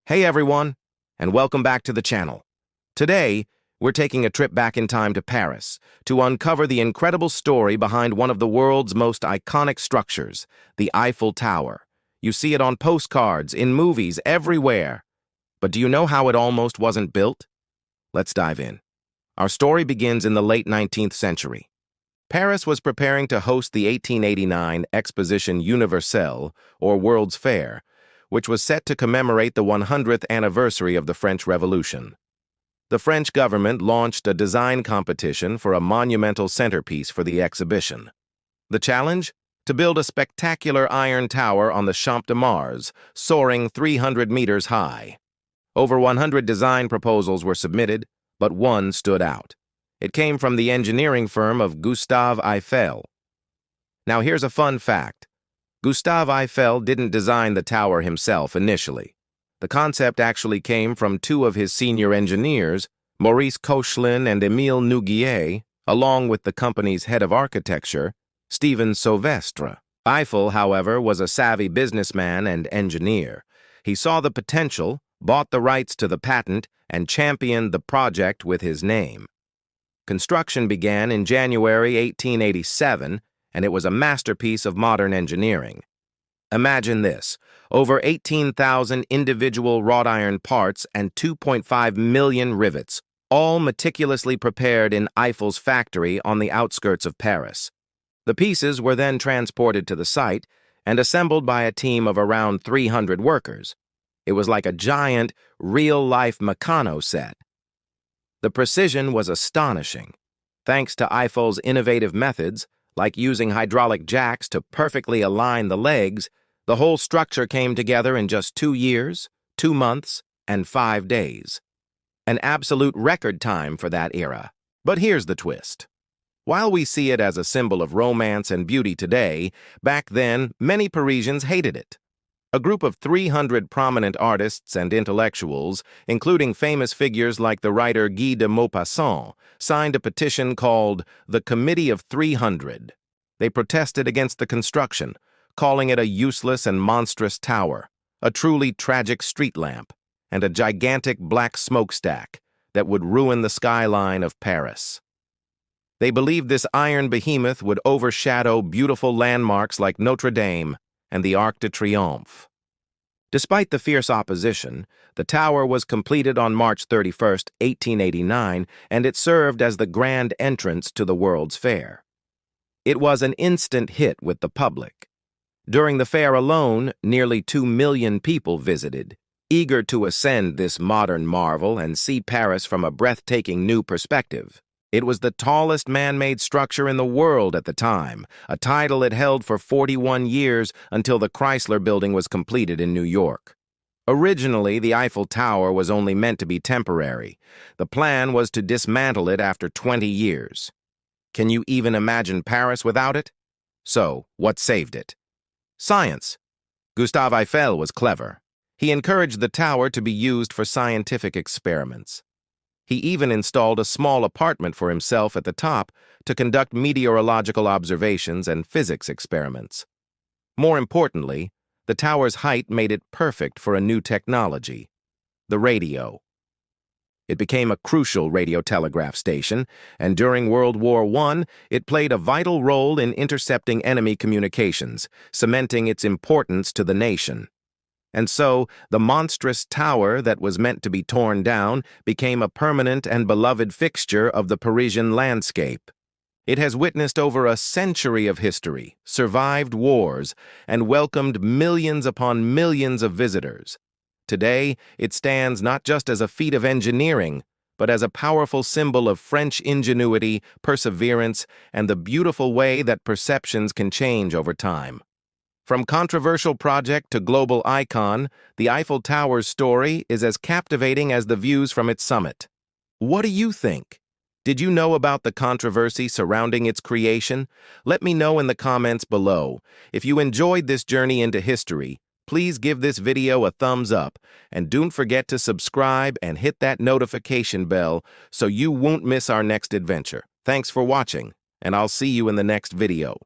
Hey everyone, and welcome back to the channel. Today, we're taking a trip back in time to Paris to uncover the incredible story behind one of the world's most iconic structures, the Eiffel Tower. You see it on postcards, in movies, everywhere. But do you know how it almost wasn't built? Let's dive in. Our story begins in the late 19th century. Paris was preparing to host the 1889 Exposition Universelle, or World's Fair, which was set to commemorate the 100th anniversary of the French Revolution. The French government launched a design competition for a monumental centerpiece for the exhibition. The challenge? To build a spectacular iron tower on the Champ de Mars, soaring 300 meters high. Over 100 design proposals were submitted, but one stood out. It came from the engineering firm of Gustave Eiffel. Now here's a fun fact. Gustave Eiffel didn't design the tower himself initially. The concept actually came from two of his senior engineers, Maurice Koechlin and Émile Nouguier, along with the company's head of architecture, Stephen Sauvestre. Eiffel, however, was a savvy businessman and engineer. He saw the potential, bought the rights to the patent, and championed the project with his name. Construction began in January 1887, and it was a masterpiece of modern engineering. Imagine this, over 18,000 individual wrought iron parts and 2.5 million rivets, all meticulously prepared in Eiffel's factory on the outskirts of Paris. The pieces were then transported to the site and assembled by a team of around 300 workers. It was like a giant, real-life Meccano set. The precision was astonishing. Thanks to Eiffel's innovative methods, like using hydraulic jacks to perfectly align the legs, the whole structure came together in just 2 years, 2 months, and 5 days. An absolute record time for that era. But here's the twist. While we see it as a symbol of romance and beauty today, back then, many Parisians hated it. A group of 300 prominent artists and intellectuals, including famous figures like the writer Guy de Maupassant, signed a petition called the Committee of 300. They protested against the construction, calling it a useless and monstrous tower, a truly tragic street lamp, and a gigantic black smokestack that would ruin the skyline of Paris. They believed this iron behemoth would overshadow beautiful landmarks like Notre Dame and the Arc de Triomphe. Despite the fierce opposition, the tower was completed on March 31, 1889, and it served as the grand entrance to the World's Fair. It was an instant hit with the public. During the fair alone, nearly 2 million people visited, eager to ascend this modern marvel and see Paris from a breathtaking new perspective. It was the tallest man-made structure in the world at the time, a title it held for 41 years until the Chrysler Building was completed in New York. Originally, the Eiffel Tower was only meant to be temporary. The plan was to dismantle it after 20 years. Can you even imagine Paris without it? So, what saved it? Science. Gustave Eiffel was clever. He encouraged the tower to be used for scientific experiments. He even installed a small apartment for himself at the top to conduct meteorological observations and physics experiments. More importantly, the tower's height made it perfect for a new technology, the radio. It became a crucial radio telegraph station, and during World War I, it played a vital role in intercepting enemy communications, cementing its importance to the nation. And so, the monstrous tower that was meant to be torn down became a permanent and beloved fixture of the Parisian landscape. It has witnessed over a century of history, survived wars, and welcomed millions upon millions of visitors. Today, it stands not just as a feat of engineering, but as a powerful symbol of French ingenuity, perseverance, and the beautiful way that perceptions can change over time. From controversial project to global icon, the Eiffel Tower's story is as captivating as the views from its summit. What do you think? Did you know about the controversy surrounding its creation? Let me know in the comments below. If you enjoyed this journey into history, please give this video a thumbs up, and don't forget to subscribe and hit that notification bell so you won't miss our next adventure. Thanks for watching, and I'll see you in the next video.